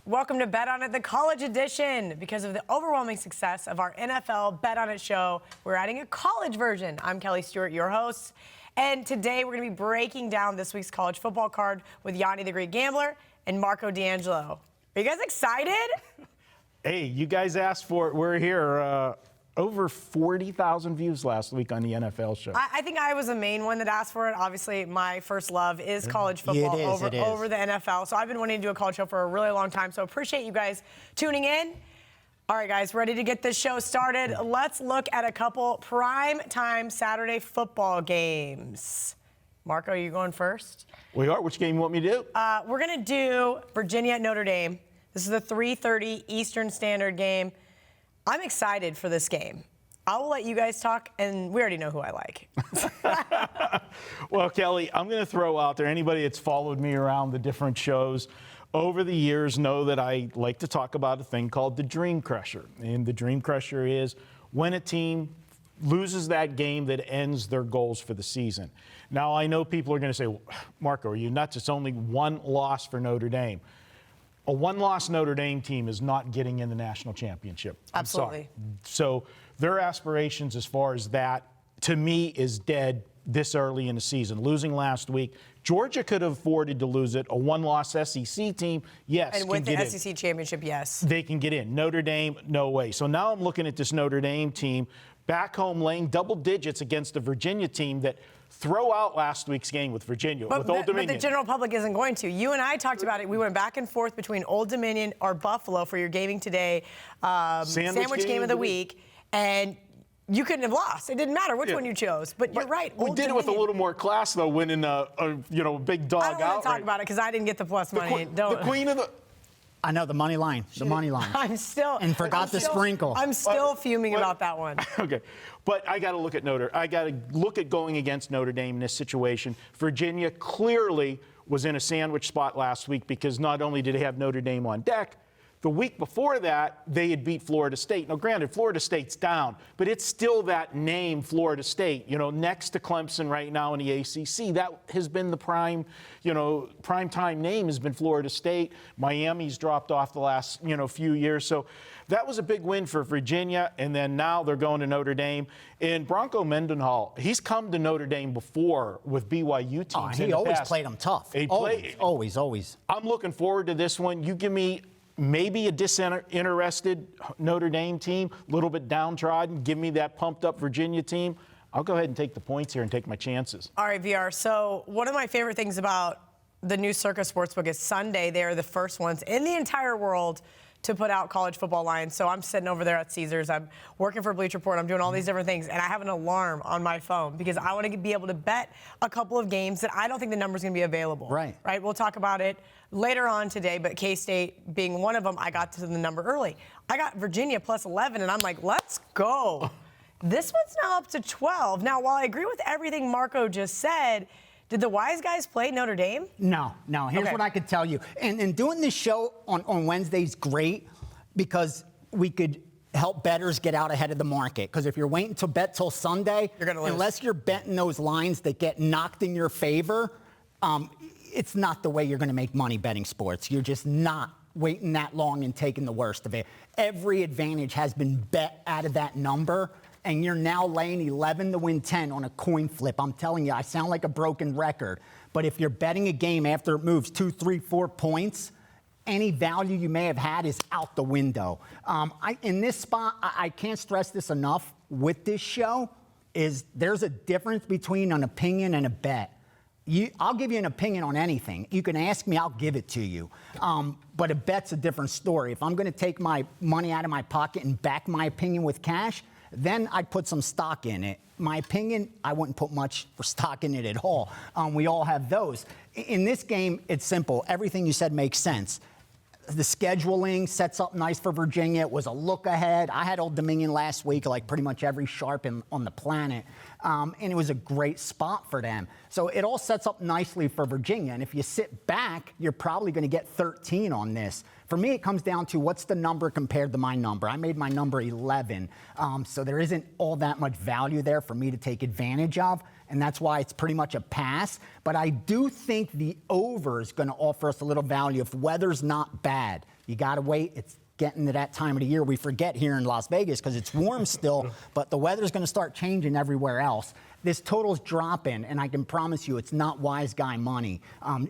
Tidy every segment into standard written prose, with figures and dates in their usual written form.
Welcome to Bet On It, the college edition. Because of the overwhelming success of our NFL Bet On It show, we're adding a college version. I'm Kelly Stewart, your host. And today we're going to be breaking down this week's college football card with Gianni the Great Gambler and Marco D'Angelo. Are you guys excited? Hey, you guys asked for it. We're here. Over 40,000 views last week on the NFL show. I think I was the main one that asked for it. Obviously, my first love is college football over the NFL. So I've been wanting to do a college show for a really long time. So appreciate you guys tuning in. All right, guys, ready to get this show started? Let's look at a couple prime time Saturday football games. Marco, are you going first? We are. Which game you want me to do? We're going to do Virginia at Notre Dame. This is the 3:30 Eastern Standard game. I'm excited for this game. I will let you guys talk, and we already know who I like. Well, Kelly, I'm going to throw out there, anybody that's followed me around the different shows over the years know that I like to talk about a thing called the Dream Crusher. And the Dream Crusher is when a team loses that game that ends their goals for the season. Now, I know people are going to say, Marco, are you nuts? It's only one loss for Notre Dame. A one-loss Notre Dame team is not getting in the national championship. Absolutely. So their aspirations as far as that, to me, is dead this early in the season. Losing last week, Georgia could have afforded to lose it. A one-loss SEC team, yes, and with the SEC championship, yes. They can get in. Notre Dame, no way. So now I'm looking at this Notre Dame team back home laying double digits against the Virginia team that throw out last week's game with Virginia, with Old Dominion. But the general public isn't going to. You and I talked about it. We went back and forth between Old Dominion or Buffalo for your Gaming Today sandwich game of the week, and you couldn't have lost. It didn't matter which one you chose. But you're right. We did it with a little more class, though, winning a big dog out. I don't want to talk about it because I didn't get the plus money. The queen of the... I know, the money line. The money line. And forgot the sprinkle. I'm still fuming about that one. Okay. But I got to look at I got to look at going against Notre Dame in this situation. Virginia clearly was in a sandwich spot last week because not only did they have Notre Dame on deck, the week before that, they had beat Florida State. Now, granted, Florida State's down, but it's still that name, Florida State, next to Clemson right now in the ACC. That has been the prime time name has been Florida State. Miami's dropped off the last, few years. So that was a big win for Virginia, and then now they're going to Notre Dame. And Bronco Mendenhall, he's come to Notre Dame before with BYU teams. He always played them tough. Always. I'm looking forward to this one. You give me maybe a disinterested Notre Dame team, a little bit downtrodden, give me that pumped-up Virginia team. I'll go ahead and take the points here and take my chances. All right, VR. So one of my favorite things about the new Circa Sportsbook is Sunday. They are the first ones in the entire world to put out college football lines. So I'm sitting over there at Caesars. I'm working for Bleacher Report. I'm doing all these different things. And I have an alarm on my phone because I want to be able to bet a couple of games that I don't think the number's going to be available. Right. We'll talk about it later on today, but K-State being one of them, I got to the number early. I got Virginia plus 11, and I'm like, let's go. This one's now up to 12. Now, while I agree with everything Marco just said, did the wise guys play Notre Dame? No. Here's what I could tell you. And doing this show on Wednesday's great because we could help bettors get out ahead of the market. Because if you're waiting to bet till Sunday, you're gonna lose. Unless you're betting those lines that get knocked in your favor, it's not the way you're going to make money betting sports. You're just not waiting that long and taking the worst of it. Every advantage has been bet out of that number, and you're now laying 11 to win 10 on a coin flip. I'm telling you, I sound like a broken record. But if you're betting a game after it moves 2, 3, 4 points, any value you may have had is out the window. In this spot, I can't stress this enough with this show, is there's a difference between an opinion and a bet. I'll give you an opinion on anything. You can ask me, I'll give it to you. But a bet's a different story. If I'm going to take my money out of my pocket and back my opinion with cash, then I'd put some stock in it. My opinion, I wouldn't put much for stock in it at all. We all have those. In this game, it's simple. Everything you said makes sense. The scheduling sets up nice for Virginia. It was a look ahead. I had Old Dominion last week, like pretty much every sharp on the planet. And it was a great spot for them. So it all sets up nicely for Virginia. And if you sit back, you're probably going to get 13 on this. For me, it comes down to what's the number compared to my number. I made my number 11. So there isn't all that much value there for me to take advantage of. and that's why it's pretty much a pass. But I do think the over is going to offer us a little value if weather's not bad. You got to wait. It's getting to that time of the year. We forget here in Las Vegas because it's warm still, but the weather's going to start changing everywhere else. This total's dropping, and I can promise you it's not wise guy money.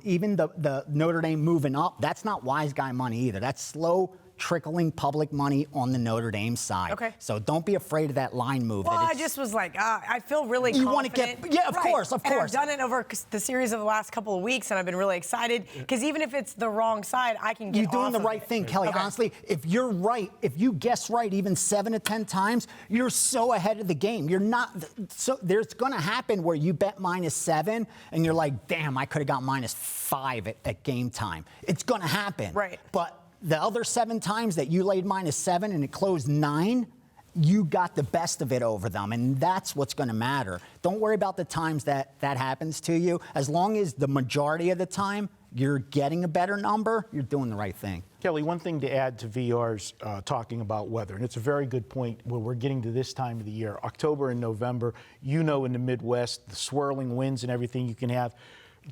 Even the Notre Dame moving up, that's not wise guy money either. That's slow trickling public money on the Notre Dame side. Okay. So don't be afraid of that line move. Well, I just was like, I feel really confident. You want to get, yeah, of course. And I've done it over the series of the last couple of weeks, and I've been really excited because even if it's the wrong side, I can get You're doing off the of right it. thing, Kelly. Okay. Honestly, if you're right, if you guess right even 7 to 10 times, you're so ahead of the game. You're not, so there's going to happen where you bet -7 and you're like, damn, I could have got -5 at game time. It's going to happen. Right. But the other 7 times that you laid -7 and it closed 9, you got the best of it over them, and that's what's going to matter. Don't worry about the times that happens to you. As long as the majority of the time you're getting a better number, you're doing the right thing. Kelly, one thing to add to VR's talking about weather, and it's a very good point when we're getting to this time of the year, October and November, in the Midwest, the swirling winds and everything you can have.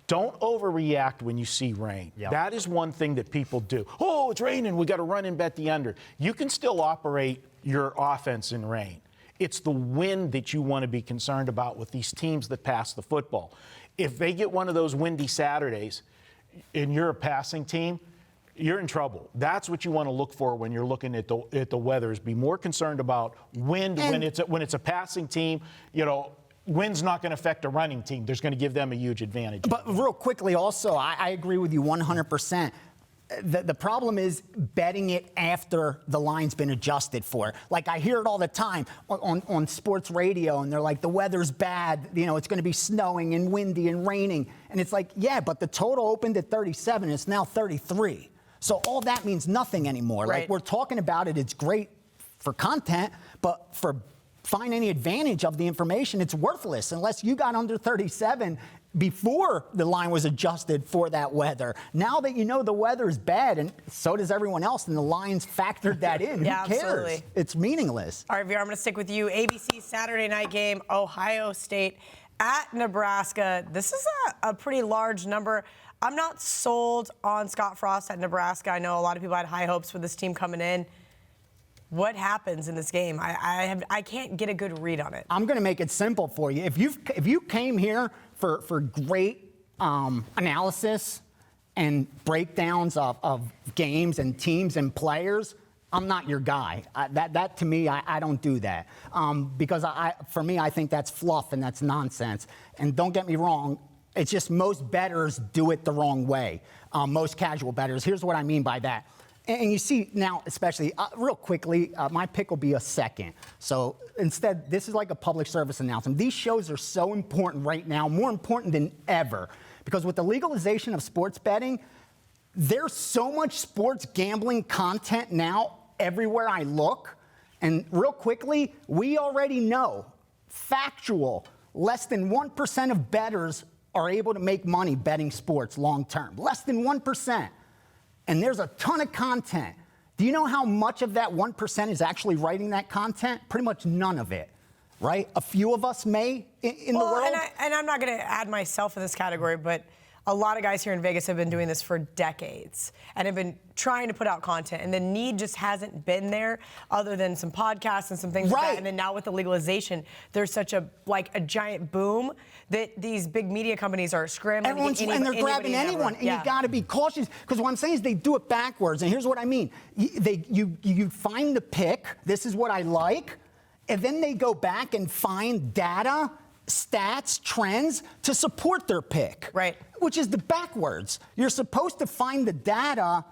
Don't overreact when you see rain. Yep. That is one thing that people do. Oh, it's raining. We got to run and bet the under. You can still operate your offense in rain. It's the wind that you want to be concerned about with these teams that pass the football. If they get one of those windy Saturdays and you're a passing team, you're in trouble. That's what you want to look for when you're looking at the weather. Is be more concerned about wind when it's a passing team. Wind's not going to affect a running team. There's going to give them a huge advantage. But real quickly also, I agree with you 100%. The problem is betting it after the line's been adjusted for. Like, I hear it all the time on sports radio, and they're like, the weather's bad, it's going to be snowing and windy and raining. And it's like, yeah, but the total opened at 37, it's now 33. So all that means nothing anymore. Right. Like, we're talking about it, it's great for content, but for find any advantage of the information, it's worthless unless you got under 37 before the line was adjusted for that weather. Now that you know the weather is bad, and so does everyone else, and the line's factored that in, Yeah, who cares? absolutely. It's meaningless. All right, VR, I'm going to stick with you. ABC Saturday night game, Ohio State at Nebraska. This is a pretty large number. I'm not sold on Scott Frost at Nebraska. I know a lot of people had high hopes for this team coming in. What happens in this game? I can't get a good read on it. I'm going to make it simple for you. If you came here for great analysis and breakdowns of games and teams and players, I'm not your guy. That to me, I don't do that because for me, I think that's fluff and that's nonsense. And don't get me wrong, it's just most bettors do it the wrong way. Most casual bettors. Here's what I mean by that. And you see now, especially, real quickly, my pick will be a second. So instead, this is like a public service announcement. These shows are so important right now, more important than ever. Because with the legalization of sports betting, there's so much sports gambling content now everywhere I look. And real quickly, we already know, factual, less than 1% of bettors are able to make money betting sports long term. Less than 1%. And there's a ton of content. Do you know how much of that 1% is actually writing that content? Pretty much none of it, right? A few of us may in the world. And I'm not going to add myself in this category, but a lot of guys here in Vegas have been doing this for decades and have been trying to put out content, and the need just hasn't been there other than some podcasts and some things like that. And then now with the legalization, there's such a giant boom that these big media companies are scrambling to get and they're grabbing anyone, and you got to be cautious, because what I'm saying is they do it backwards. And here's what I mean: you find the pick. This is what I like, and then they go back and find data, stats, trends to support their pick. Right. Which is the backwards. You're supposed to find the data,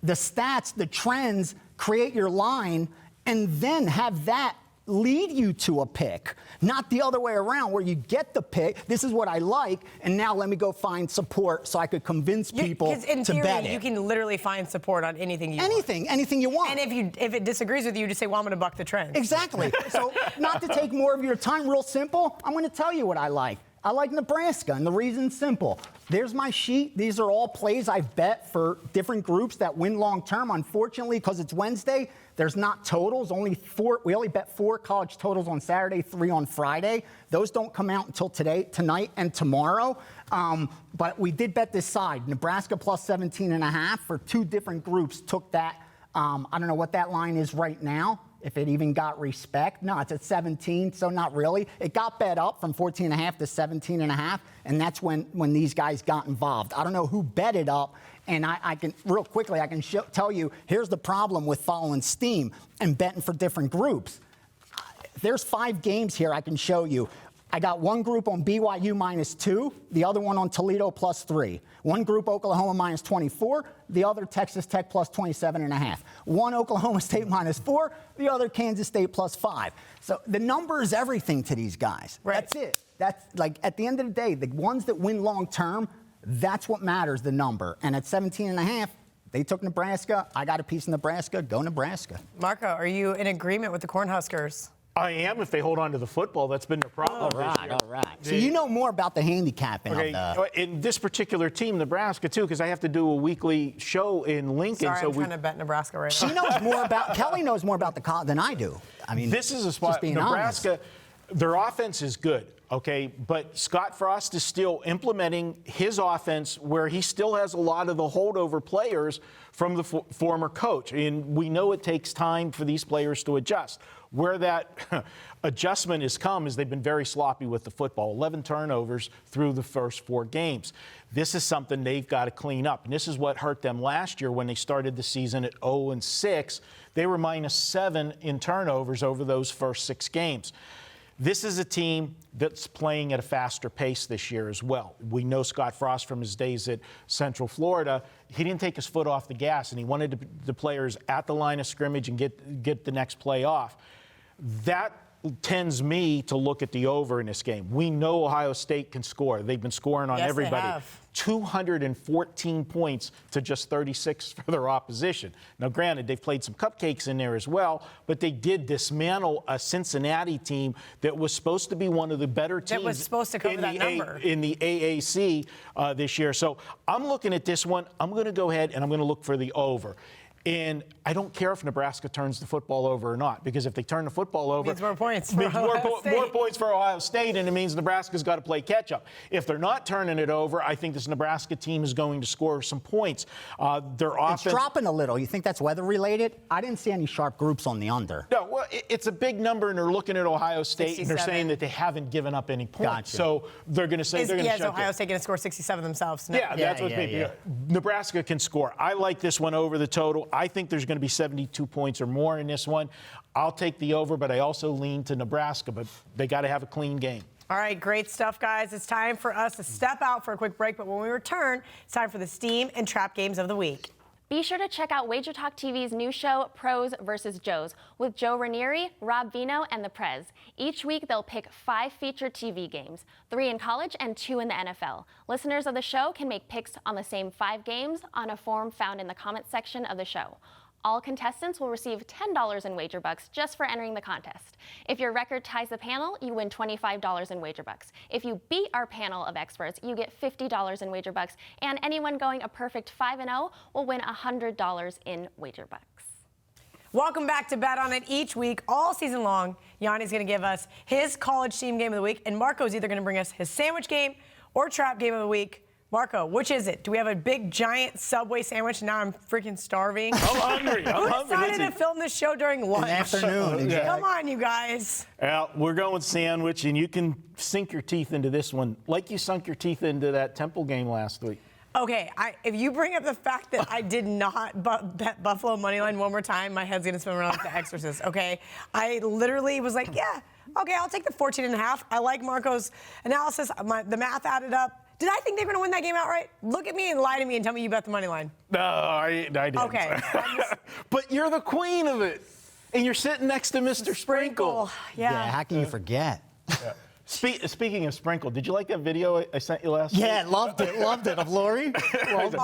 the stats, the trends, create your line, and then have that lead you to a pick, not the other way around where you get the pick. This is what I like, and now let me go find support so I could convince people in theory, to bet it. You can literally find support on anything you want. Anything you want. And if it disagrees with you, just say, well, I'm going to buck the trend. Exactly. So not to take more of your time, real simple, I'm going to tell you what I like. I like Nebraska, and the reason's simple. There's my sheet. These are all plays I've bet for different groups that win long term. Unfortunately, because it's Wednesday, there's not totals. We only bet 4 college totals on Saturday, 3 on Friday. Those don't come out until tonight, and tomorrow. But we did bet this side. Nebraska plus 17.5 for 2 different groups took that. I don't know what that line is right now, if it even got respect. No, it's at 17, so not really. It got bet up from 14.5 to 17.5, and that's when these guys got involved. I don't know who bet it up, and I can, real quickly, I can tell you, here's the problem with following steam and betting for different groups. There's 5 games here I can show you. I got one group on BYU -2, the other one on Toledo +3. One group Oklahoma -24, the other Texas Tech plus 27.5. One Oklahoma State -4, the other Kansas State +5. So the number is everything to these guys. Right. That's it. That's like at the end of the day, the ones that win long term, that's what matters, the number. And at 17.5, they took Nebraska. I got a piece of Nebraska. Go Nebraska. Marco, are you in agreement with the Cornhuskers? I am if they hold on to the football. That's been the problem this year. All right. So you know more about the handicapping of the... In this particular team, Nebraska, too, because I have to do a weekly show in Lincoln. Sorry, I'm trying to bet Nebraska right now. She knows more about... Kelly knows more about the college than I do. I mean, this is a spot. Nebraska, honest. Their offense is good, okay? But Scott Frost is still implementing his offense where he still has a lot of the holdover players from the former coach. And we know it takes time for these players to adjust. Where that adjustment has come is they've been very sloppy with the football. 11 turnovers through the first 4 games. This is something they've got to clean up. And this is what hurt them last year when they started the season at 0-6. They were -7 in turnovers over those first 6 games. This is a team that's playing at a faster pace this year as well. We know Scott Frost from his days at Central Florida. He didn't take his foot off the gas, and he wanted the players at the line of scrimmage and get the next play off. That tends me to look at the over in this game. We know Ohio State can score. They've been scoring on everybody. They have. 214 points to just 36 for their opposition. Now, granted, they've played some cupcakes in there as well, but they did dismantle a Cincinnati team that was supposed to be one of the better teams. That was supposed to cover that number. In the AAC this year. So I'm looking at this one. I'm going to go ahead and I'm going to look for the over. And I don't care if Nebraska turns the football over or not, because if they turn the football over, it means more points for more points for Ohio State, and it means Nebraska's got to play catch-up. If they're not turning it over, I think this Nebraska team is going to score some points. Their offense... It's dropping a little. You think that's weather-related? I didn't see any sharp groups on the under. No, well, it's a big number, and they're looking at Ohio State, 67. And they're saying that they haven't given up any points. Gotcha. So they're going to say they're going to shut Is Ohio State going to score 67 themselves? No. Yeah, that's what Nebraska can score. I like this one over the total. I think there's going to be 72 points or more in this one. I'll take the over, but I also lean to Nebraska, but they got to have a clean game. All right, great stuff, guys. It's time for us to step out for a quick break, but when we return, it's time for the Steam and Trap Games of the Week. Be sure to check out WagerTalk TV's new show, Pros vs. Joes, with Joe Ranieri, Rob Vino, and the Prez. Each week, they'll pick 5 featured TV games, 3 in college and 2 in the NFL. Listeners of the show can make picks on the same 5 games on a form found in the comments section of the show. All contestants will receive $10 in wager bucks just for entering the contest. If your record ties the panel, you win $25 in wager bucks. If you beat our panel of experts, you get $50 in wager bucks, and anyone going a perfect 5-0 will win $100 in wager bucks. Welcome back to Bet On It. Each week, all season long, Gianni's going to give us his college team game of the week, and Marco's either going to bring us his sandwich game or trap game of the week. Marco, which is it? Do we have a big, giant Subway sandwich? Now I'm freaking starving. I'm hungry. Who decided to film this show during lunch? Afternoon. Exactly. Come on, you guys. Well, we're going sandwich, and you can sink your teeth into this one like you sunk your teeth into that Temple game last week. Okay, if you bring up the fact that I did not bet Buffalo moneyline one more time, my head's going to spin around like The Exorcist, okay? I literally was like, yeah, okay, I'll take the 14.5. I like Marco's analysis. The math added up. Did I think they were going to win that game outright? Look at me and lie to me and tell me you bet the money line. No, I didn't. Okay. But you're the queen of it. And you're sitting next to Mr. Sprinkle. Yeah. How can you forget? Yeah. Speaking of Sprinkle, did you like that video I sent you last week? Yeah, loved it. Of Lori. Loved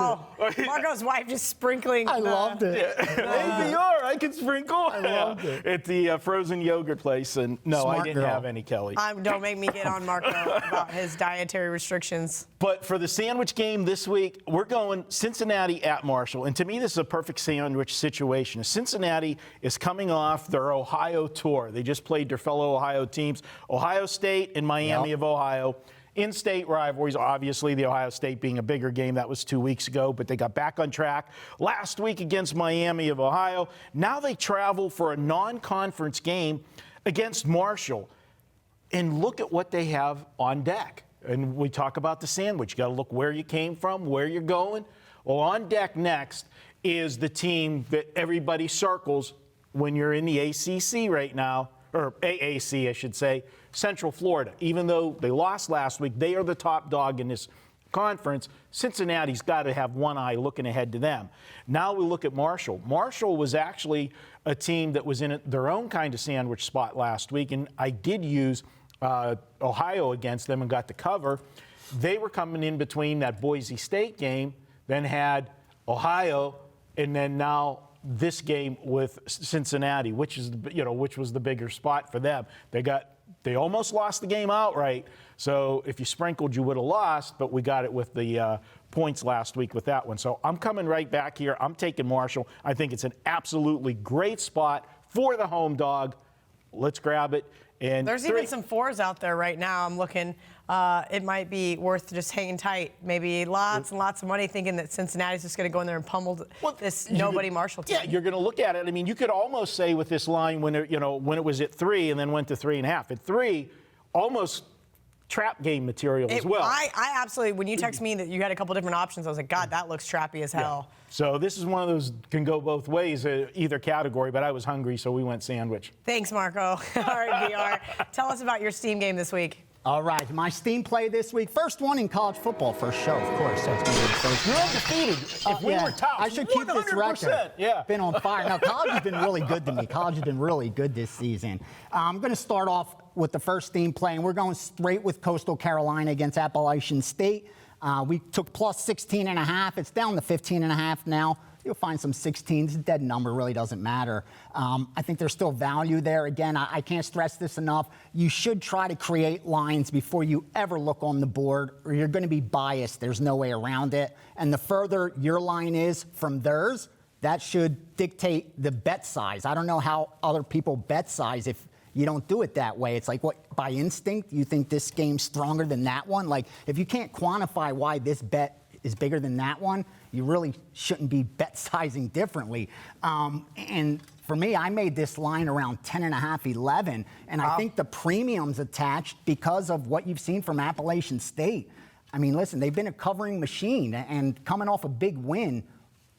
it. Marco's wife just sprinkling. I loved it. Hey, I can sprinkle. I loved it. At the frozen yogurt place. And no, Smart I didn't girl. have any, Kelly. Don't make me get on Marco about his dietary restrictions. But for the sandwich game this week, we're going Cincinnati at Marshall. And to me, this is a perfect sandwich situation. Cincinnati is coming off their Ohio tour. They just played their fellow Ohio teams, Ohio State and Miami of Ohio. In-state rivalries, obviously, the Ohio State being a bigger game. That was 2 weeks ago, but they got back on track last week against Miami of Ohio. Now they travel for a non-conference game against Marshall. And look at what they have on deck. And we talk about the sandwich. You got to look where you came from, where you're going. Well, on deck next is the team that everybody circles when you're in the ACC right now, or AAC, I should say, Central Florida. Even though they lost last week, they are the top dog in this conference. Cincinnati's got to have one eye looking ahead to them. Now we look at Marshall. Marshall was actually a team that was in their own kind of sandwich spot last week, and I did use Ohio against them and got the cover. They were coming in between that Boise State game, then had Ohio, and then now this game with Cincinnati, which is which was the bigger spot for them. They almost lost the game outright. So if you sprinkled, you would have lost, but we got it with the points last week with that one. So I'm coming right back here. I'm taking Marshall. I think it's an absolutely great spot for the home dog. Let's grab it. And there's even some 4s out there right now. I'm looking. It might be worth just hanging tight. Maybe lots and lots of money, thinking that Cincinnati's just going to go in there and pummel this nobody Marshall team. Yeah, you're going to look at it. I mean, you could almost say with this line when it was at 3 and then went to 3.5. At 3, almost trap game material as well. I absolutely, when you text me that you had a couple different options, I was like, God, that looks trappy as hell. Yeah. So this is one of those can go both ways, either category, but I was hungry, so we went sandwich. Thanks, Marco. All right, VR. Tell us about your Steam game this week. All right, my Steam play this week. First one in college football, first show, of course. So it's going to be the first. You're undefeated. If we were top, I should keep this record. Yeah. Been on fire. Now, college has been really good to me. College has been really good this season. I'm going to start off with the first Steam play, and we're going straight with Coastal Carolina against Appalachian State. We took plus 16.5. It's down to 15.5 now. You'll find some 16s. Dead number really doesn't matter. I think there's still value there. Again, I can't stress this enough. You should try to create lines before you ever look on the board, or you're going to be biased. There's no way around it. And the further your line is from theirs, that should dictate the bet size. I don't know how other people bet size if you don't do it that way. It's like, what, by instinct, you think this game's stronger than that one? Like, if you can't quantify why this bet is bigger than that one, you really shouldn't be bet sizing differently. And for me, I made this line around 10.5, 11, and I think the premium's attached because of what you've seen from Appalachian State. I mean, listen, they've been a covering machine, and coming off a big win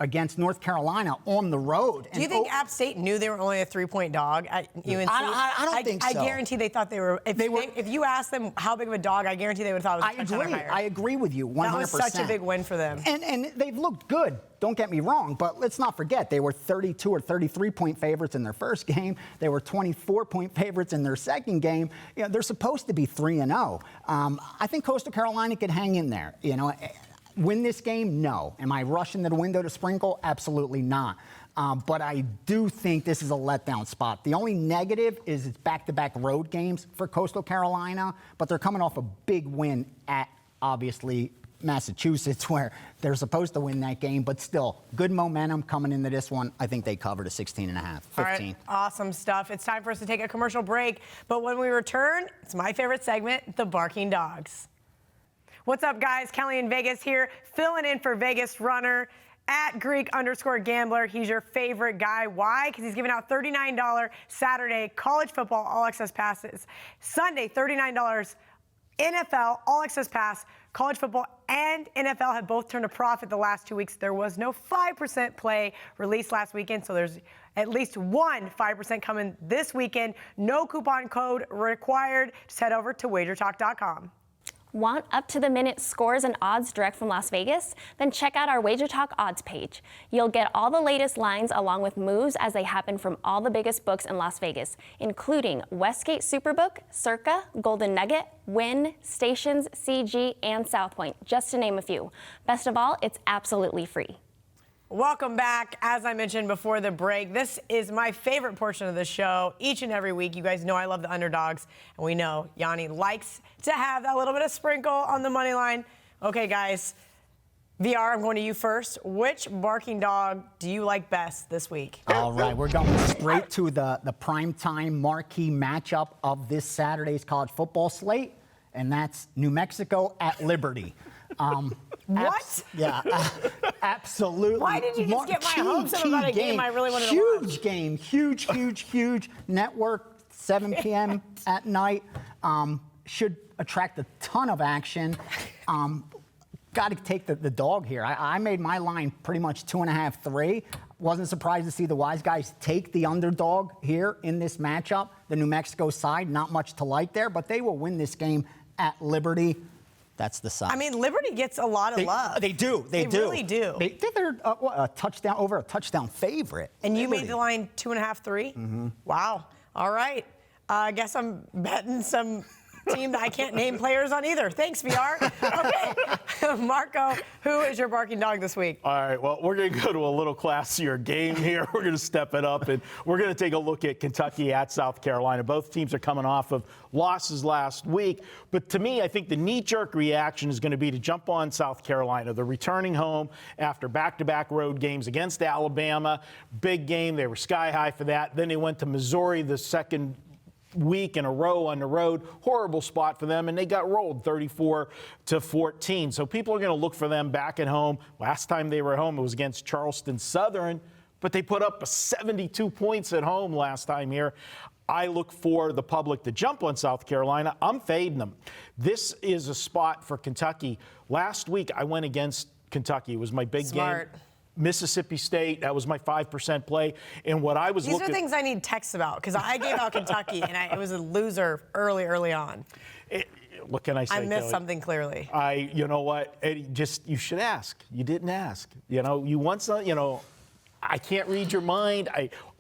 against North Carolina on the road. Do you think App State knew they were only a 3-point dog at UNC? I don't think so. I guarantee they thought they were. If you asked them how big of a dog, I guarantee they would have thought it was a touchdown or higher. I agree with you 100%. That was such a big win for them. And they've looked good. Don't get me wrong, but let's not forget they were 32 or 33-point favorites in their first game. They were 24-point favorites in their second game. You know, they're supposed to be 3-0. I think Coastal Carolina could hang in there. You know. Win this game? No. Am I rushing to the window to sprinkle? Absolutely not. But I do think this is a letdown spot. The only negative is it's back-to-back road games for Coastal Carolina, but they're coming off a big win at, obviously, Massachusetts, where they're supposed to win that game, but still, good momentum coming into this one. I think they covered a 16.5, 15. All right, awesome stuff. It's time for us to take a commercial break, but when we return, it's my favorite segment, the Barking Dogs. What's up, guys? Kelly in Vegas here, filling in for Vegas runner at Greek_Gambler. He's your favorite guy. Why? Because he's giving out $39 Saturday college football all-access passes. Sunday, $39 NFL all-access pass. College football and NFL have both turned a profit the last 2 weeks. There was no 5% play released last weekend, so there's at least one 5% coming this weekend. No coupon code required. Just head over to WagerTalk.com. Want up-to-the-minute scores and odds direct from Las Vegas? Then check out our WagerTalk odds page. You'll get all the latest lines along with moves as they happen from all the biggest books in Las Vegas, including Westgate Superbook, Circa, Golden Nugget, Wynn, Stations, CG, and South Point, just to name a few. Best of all, it's absolutely free. Welcome back. As I mentioned before the break, this is my favorite portion of the show. Each and every week, you guys know I love the underdogs, and we know Gianni likes to have that little bit of sprinkle on the money line. Okay, guys, VR, I'm going to you first. Which barking dog do you like best this week? All right, we're going straight to the primetime marquee matchup of this Saturday's college football slate, and that's New Mexico at Liberty. What? Absolutely. Why did you just get my hopes up about a game I really wanted to watch? Huge game, huge network, 7 p.m. at night. Should attract a ton of action. Got to take the dog here. I made my line pretty much 2.5, 3. Wasn't surprised to see the wise guys take the underdog here in this matchup. The New Mexico side, not much to like there, but they will win this game at Liberty. That's the side. I mean, Liberty gets a lot of love. They do. They really do. They're a touchdown favorite. And you made the line 2.5, 3? Mm-hmm. Wow. All right. I guess I'm betting some team that I can't name players on either. Thanks, VR. Okay. Marco, who is your barking dog this week? All right, well, we're going to go to a little classier game here. We're going to step it up, and we're going to take a look at Kentucky at South Carolina. Both teams are coming off of losses last week, but to me, I think the knee-jerk reaction is going to be to jump on South Carolina. They're returning home after back-to-back road games against Alabama. Big game. They were sky high for that. Then they went to Missouri the second week in a row on the road. Horrible spot for them, and they got rolled 34-14. So people are going to look for them back at home. Last time they were home, it was against Charleston Southern, but they put up 72 points at home last time here. I look for the public to jump on South Carolina. I'm fading them. This is a spot for Kentucky. Last week, I went against Kentucky. It was my big game. Mississippi State, that was my 5% play. And what I was These are things I need texts about, because I gave out Kentucky, and it was a loser early on. What can I say, I missed Kelly? something clearly. You know what? You should ask. You didn't ask. You want some, I can't read your mind.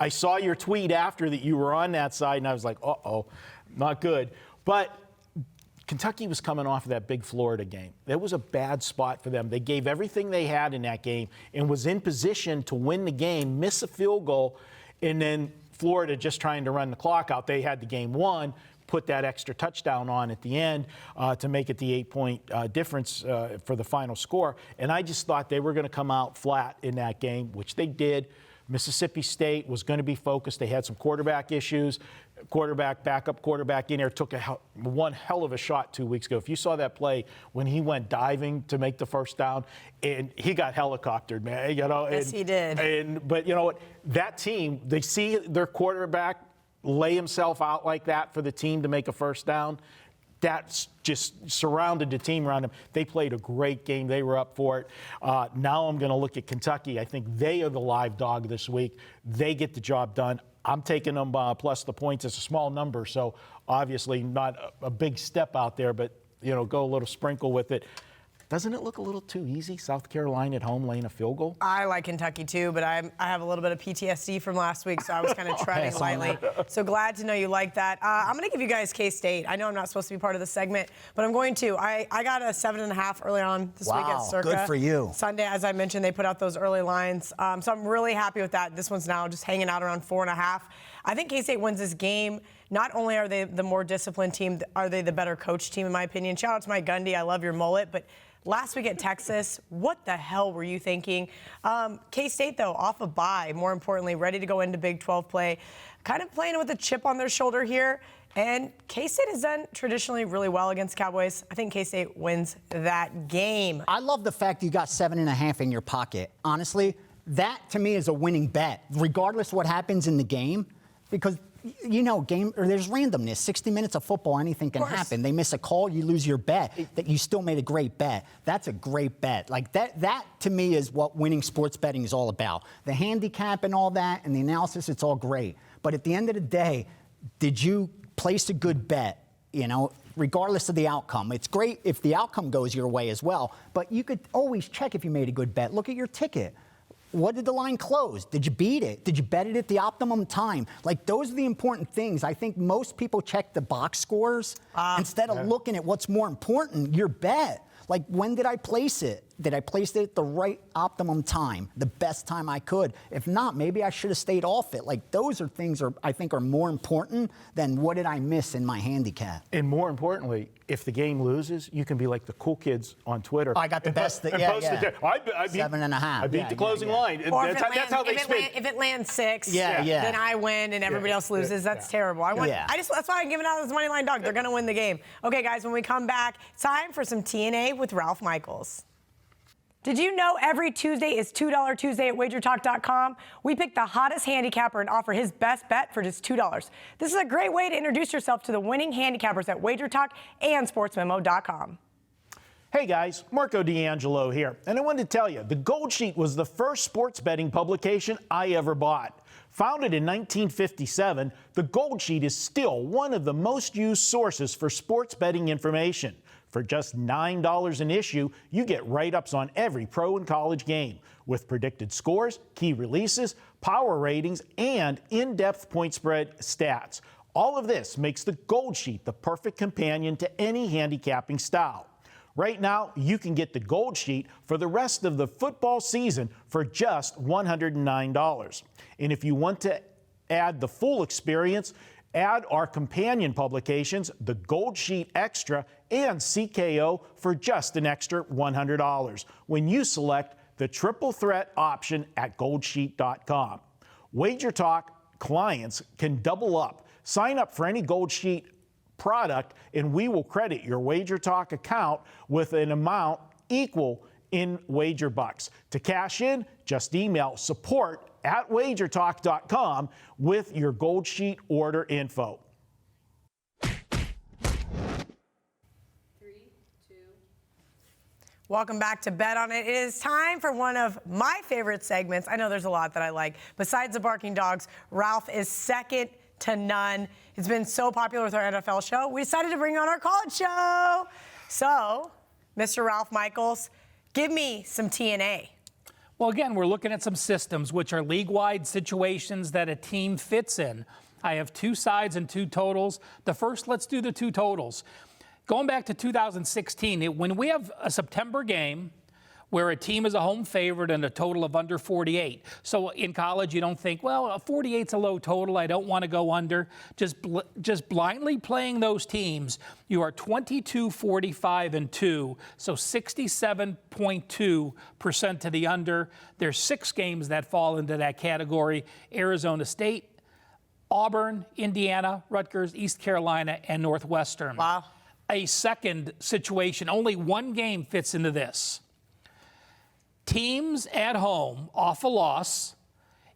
I saw your tweet after that you were on that side, and I was like, uh-oh, not good. But Kentucky was coming off of that big Florida game. That was a bad spot for them. They gave everything they had in that game and was in position to win the game, miss a field goal, and then Florida just trying to run the clock out. They had the game won, put that extra touchdown on at the end to make it the 8-point difference for the final score. And I just thought they were going to come out flat in that game, which they did. Mississippi State was going to be focused. They had some quarterback issues. Backup quarterback in there took one hell of a shot 2 weeks ago. If you saw that play when he went diving to make the first down, and he got helicoptered, man. Yes, he did. But you know what? That team, they see their quarterback lay himself out like that for the team to make a first down. That's just surrounded the team around them. They played a great game. They were up for it. Now I'm going to look at Kentucky. I think they are the live dog this week. They get the job done. I'm taking them plus the points. It's a small number, so obviously not a big step out there, but, go a little sprinkle with it. Doesn't it look a little too easy? South Carolina at home laying a field goal? I like Kentucky too, but I have a little bit of PTSD from last week, so I was kind of treading lightly. So glad to know you like that. I'm going to give you guys K-State. I know I'm not supposed to be part of the segment, but I'm going to. I got a 7.5 early on this week at Circa. Good for you. Sunday, as I mentioned, they put out those early lines. So I'm really happy with that. This one's now just hanging out around 4.5. I think K-State wins this game. Not only are they the more disciplined team, are they the better coach team, in my opinion. Shout out to Mike Gundy. I love your mullet, but last week at Texas, what the hell were you thinking? K-State, though, off a bye, more importantly, ready to go into Big 12 play, kind of playing with a chip on their shoulder here. And K-State has done traditionally really well against Cowboys. I think K-State wins that game. I love the fact you got 7.5 in your pocket. Honestly, that to me is a winning bet, regardless what happens in the game, because there's randomness. 60 minutes of football, anything can happen. They miss a call, you lose your bet. That you still made a great bet. That's a great bet. Like that to me is what winning sports betting is all about. The handicap and all that and the analysis, it's all great. But at the end of the day, did you place a good bet? Regardless of the outcome. It's great if the outcome goes your way as well, but you could always check if you made a good bet. Look at your ticket. What did the line close? Did you beat it? Did you bet it at the optimum time? Like, those are the important things. I think most people check the box scores instead of looking at what's more important, your bet. Like, when did I place it? Did I place it at the right optimum time, the best time I could? If not, maybe I should have stayed off it. Like, those are things I think are more important than what did I miss in my handicap. And more importantly, if the game loses, you can be like the cool kids on Twitter. I got the best. I beat 7.5. I beat the closing line. Or That's how they spin. If it lands 6, Yeah. then I win and everybody else loses. That's terrible. That's why I'm giving out this money line dog. They're going to win the game. Okay, guys, when we come back, it's time for some TNA with Ralph Michaels. Did you know every Tuesday is $2 Tuesday at WagerTalk.com? We pick the hottest handicapper and offer his best bet for just $2. This is a great way to introduce yourself to the winning handicappers at WagerTalk and SportsMemo.com. Hey guys, Marco D'Angelo here, and I wanted to tell you, the Gold Sheet was the first sports betting publication I ever bought. Founded in 1957, the Gold Sheet is still one of the most used sources for sports betting information. For just $9 an issue, you get write-ups on every pro and college game, with predicted scores, key releases, power ratings, and in-depth point spread stats. All of this makes the Gold Sheet the perfect companion to any handicapping style. Right now, you can get the Gold Sheet for the rest of the football season for just $109. And if you want to add the full experience, add our companion publications, the Gold Sheet Extra and CKO, for just an extra $100 when you select the triple threat option at goldsheet.com. WagerTalk clients can double up. Sign up for any Gold Sheet product and we will credit your WagerTalk account with an amount equal in wager bucks. To cash in, just email support@wagertalk.com with your Gold Sheet order info. 3, 2. Welcome back to Bet On It. It is time for one of my favorite segments. I know there's a lot that I like. Besides the barking dogs, Ralph is second to none. It's been so popular with our NFL show, we decided to bring on our college show. So, Mr. Ralph Michaels, give me some TNA. Well, again, we're looking at some systems, which are league-wide situations that a team fits in. I have two sides and two totals. The first, let's do the two totals. Going back to 2016, when we have a September game where a team is a home favorite and a total of under 48. So in college, you don't think, well, a 48's a low total, I don't want to go under. Just blindly playing those teams, you are 22-45-2, so 67.2% to the under. There's 6 games that fall into that category: Arizona State, Auburn, Indiana, Rutgers, East Carolina, and Northwestern. Wow. A second situation, only one game fits into this. Teams at home off a loss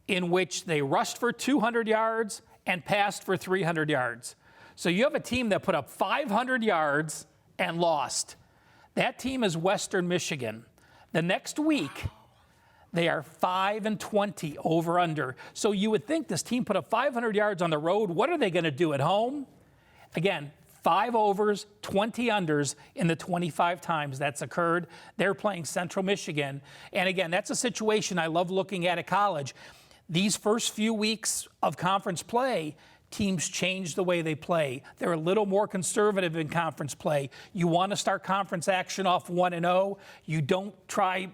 in which they rushed for 200 yards and passed for 300 yards. So you have a team that put up 500 yards and lost. That team is Western Michigan. The next week, they are 5-20 over under. So you would think this team put up 500 yards on the road. What are they going to do at home? Again, 5 overs, 20 unders in the 25 times that's occurred. They're playing Central Michigan. And again, that's a situation I love looking at college. These first few weeks of conference play, teams change the way they play. They're a little more conservative in conference play. You want to start conference action off 1-0. You don't try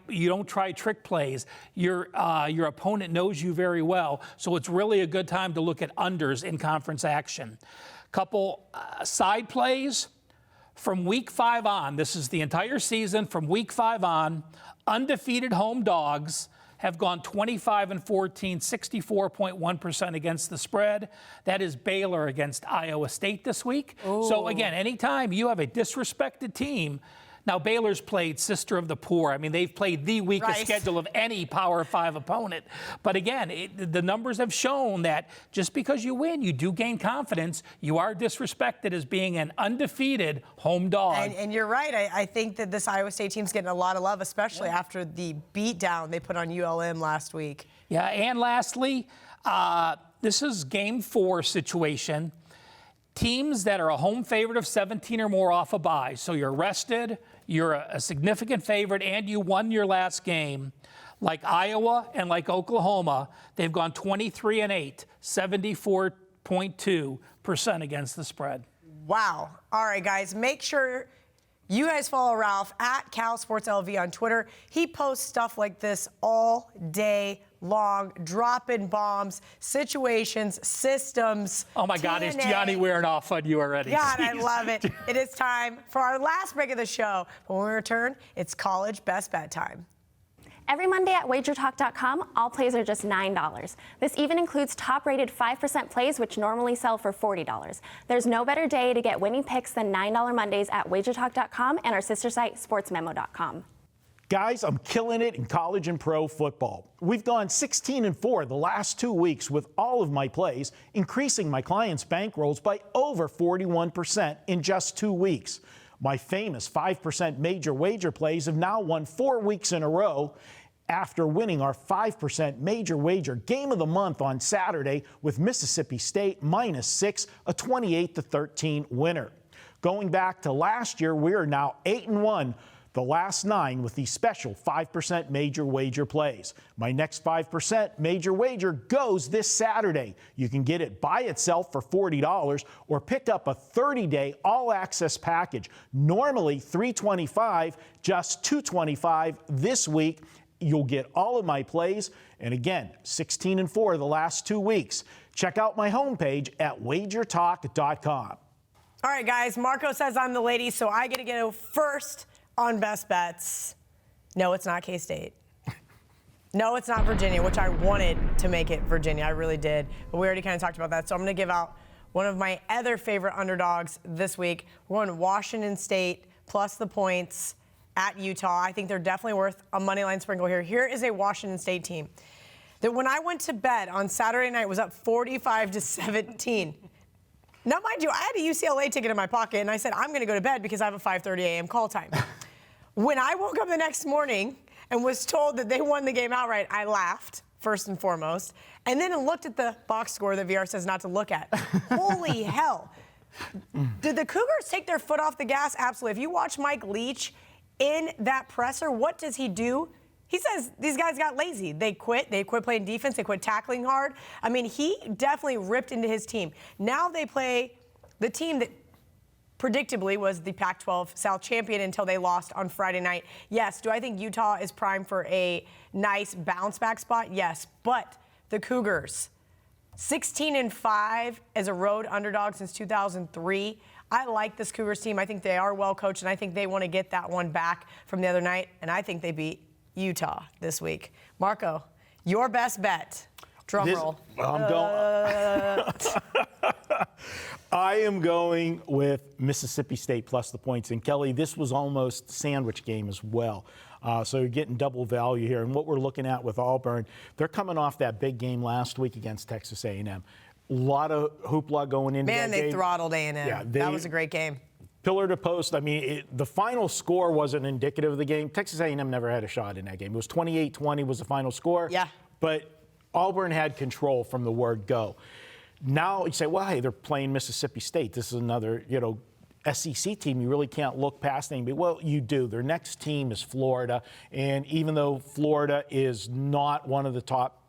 trick plays. Your opponent knows you very well. So it's really a good time to look at unders in conference action. Couple side plays from week 5 on. This is the entire season. From week 5 on, undefeated home dogs have gone 25-14, 64.1% against the spread. That is Baylor against Iowa State this week. Ooh. So again, anytime you have a disrespected team. Now, Baylor's played Sister of the Poor. I mean, they've played the weakest schedule of any Power 5 opponent. But again, the numbers have shown that just because you win, you do gain confidence. You are disrespected as being an undefeated home dog. And you're right. I think that this Iowa State team's getting a lot of love, especially after the beatdown they put on ULM last week. Yeah, and lastly, this is game 4 situation. Teams that are a home favorite of 17 or more off a bye. So you're rested, you're a significant favorite, and you won your last game. Like Iowa and like Oklahoma, they've gone 23-8, 74.2% against the spread. Wow. All right, guys, make sure You guys follow Ralph at CalSportsLV on Twitter. He posts stuff like this all day long, dropping bombs, situations, systems. Oh my God, is Gianni wearing off on you already? God, I love it. It is time for our last break of the show. But when we return, it's college best bet time. Every Monday at WagerTalk.com, all plays are just $9. This even includes top-rated 5% plays, which normally sell for $40. There's no better day to get winning picks than $9 Mondays at WagerTalk.com and our sister site, SportsMemo.com. Guys, I'm killing it in college and pro football. We've gone 16-4 the last 2 weeks with all of my plays, increasing my clients' bankrolls by over 41% in just 2 weeks. My famous 5% major wager plays have now won 4 weeks in a row after winning our 5% major wager game of the month on Saturday with Mississippi State -6, a 28-13 winner. Going back to last year, we are now 8-1 the last 9 with these special 5% major wager plays. My next 5% major wager goes this Saturday. You can get it by itself for $40 or pick up a 30-day all-access package. Normally $325, just $225 this week. You'll get all of my plays. And again, 16-4 the last 2 weeks. Check out my homepage at WagerTalk.com. All right, guys, Marco says I'm the lady, so I get to go first on best bets. No, it's not K-State. No, it's not Virginia, which I wanted to make it Virginia. I really did. But we already kind of talked about that. So I'm going to give out one of my other favorite underdogs this week. We're going Washington State plus the points at Utah. I think they're definitely worth a money line sprinkle here. Here is a Washington State team that when I went to bed on Saturday night was up 45-17. Now, mind you, I had a UCLA ticket in my pocket, and I said, I'm going to go to bed because I have a 5:30 a.m. call time. When I woke up the next morning and was told that they won the game outright, I laughed, first and foremost, and then looked at the box score that VR says not to look at. Holy hell. Did the Cougars take their foot off the gas? Absolutely. If you watch Mike Leach in that presser, what does he do? He says these guys got lazy. They quit. They quit playing defense. They quit tackling hard. I mean, he definitely ripped into his team. Now they play the team that predictably was the Pac-12 South champion until they lost on Friday night. Yes, do I think Utah is primed for a nice bounce-back spot? Yes, but the Cougars, 16-5 as a road underdog since 2003. I like this Cougars team. I think they are well coached, and I think they want to get that one back from the other night, and I think they beat Utah this week. Marco, your best bet. Drum roll. I am going with Mississippi State plus the points. And Kelly, this was almost sandwich game as well. So you're getting double value here. And what we're looking at with Auburn, they're coming off that big game last week against Texas A&M. A lot of hoopla going into that game. Man, they throttled A&M. Yeah, that was a great game. Pillar to post. I mean, the final score wasn't indicative of the game. Texas A&M never had a shot in that game. It was 28-20 was the final score. Yeah. But Auburn had control from the word go. Now you say, well, hey, they're playing Mississippi State. This is another, SEC team. You really can't look past anybody. Well, you do. Their next team is Florida. And even though Florida is not one of the top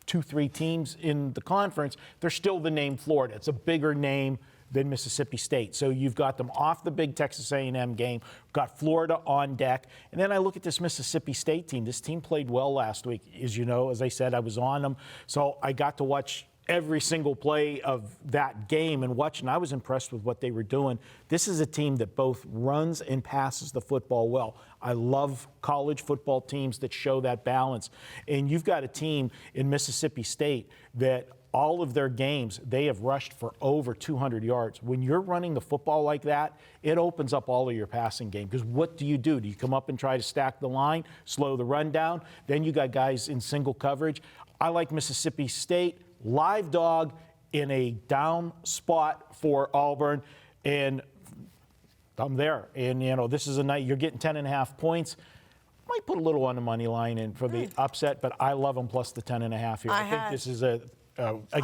2-3 teams in the conference, they're still the name Florida. It's a bigger name than Mississippi State. So you've got them off the big Texas A&M game, got Florida on deck. And then I look at this Mississippi State team. This team played well last week. As you know, as I said, I was on them. So I got to watch every single play of that game and watch, and I was impressed with what they were doing. This is a team that both runs and passes the football well. I love college football teams that show that balance. And you've got a team in Mississippi State that all of their games, they have rushed for over 200 yards. When you're running the football like that, it opens up all of your passing game. Because what do? Do you come up and try to stack the line, slow the run down? Then you got guys in single coverage. I like Mississippi State, live dog in a down spot for Auburn. And I'm there. And, this is a night you're getting 10.5 points. Might put a little on the money line in for the upset, but I love them plus the 10.5 here. I think this is a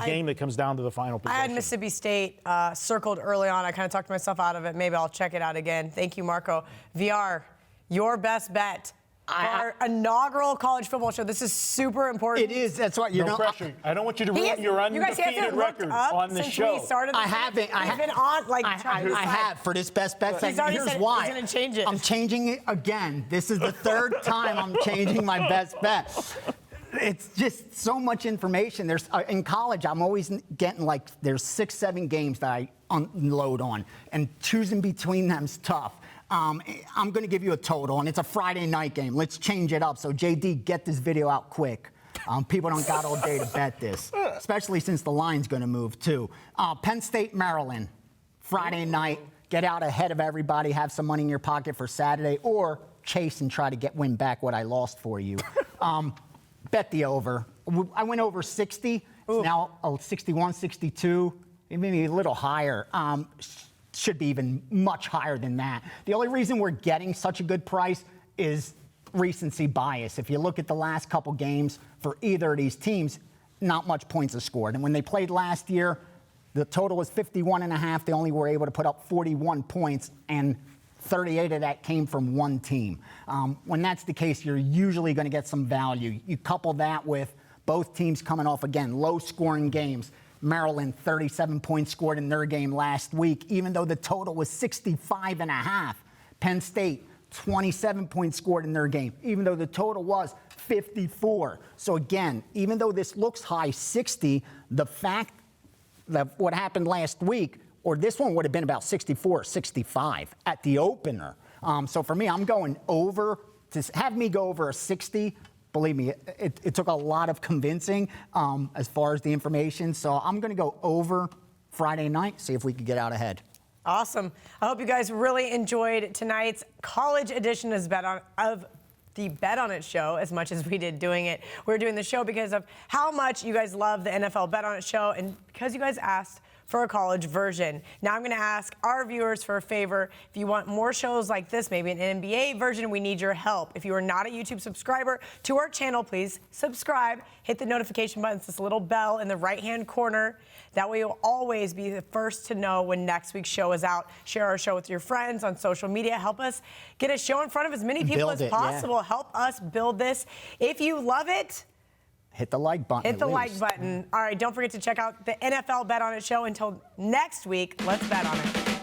game that comes down to the final possession. I had Mississippi State circled early on. I kind of talked myself out of it. Maybe I'll check it out again. Thank you, Marco. VR, your best bet. our inaugural college football show. This is super important. It is. That's what you're No pressure. I don't want you to ruin your undefeated record on the show. We started I haven't. He's been on like. I have for this best bet He's segment. already Here's said why. he's going to change it. I'm changing it again. This is the third time I'm changing my best bet. It's just so much information. There's in college, I'm always getting like there's 6, 7 games that I unload on, and choosing between them's tough. I'm going to give you a total, and it's a Friday night game. Let's change it up. So, JD, get this video out quick. People don't got all day to bet this, especially since the line's going to move, too. Penn State, Maryland, Friday night. Get out ahead of everybody, have some money in your pocket for Saturday, or chase and try to win back what I lost for you. Bet the over. I went over 60. It's now 61, 62, maybe a little higher. Should be even much higher than that. The only reason we're getting such a good price is recency bias. If you look at the last couple games for either of these teams, not much points are scored. And when they played last year, the total was 51.5. They only were able to put up 41 points, and 38 of that came from one team. When that's the case, you're usually going to get some value. You couple that with both teams coming off, again, low-scoring games. Maryland, 37 points scored in their game last week, even though the total was 65.5. Penn State, 27 points scored in their game, even though the total was 54. So again, even though this looks high 60, the fact that what happened last week, or this one would have been about 64, 65 at the opener. So for me, I'm going over. To have me go over a 60, believe me, it took a lot of convincing as far as the information. So I'm going to go over Friday night, see if we can get out ahead. Awesome. I hope you guys really enjoyed tonight's college edition of the Bet On It show as much as we did doing it. We're doing the show because of how much you guys love the NFL Bet On It show, and because you guys asked for a college version. Now I'm going to ask our viewers for a favor. If you want more shows like this, maybe an NBA version, we need your help. If you are not a YouTube subscriber to our channel, please subscribe. Hit the notification button. It's this little bell in the right-hand corner. That way you'll always be the first to know when next week's show is out. Share our show with your friends on social media. Help us get a show in front of as many people as possible. Yeah. Help us build this. If you love it, hit the like button. Hit the like button. All right, don't forget to check out the NFL Bet On It show. Until next week, let's bet on it.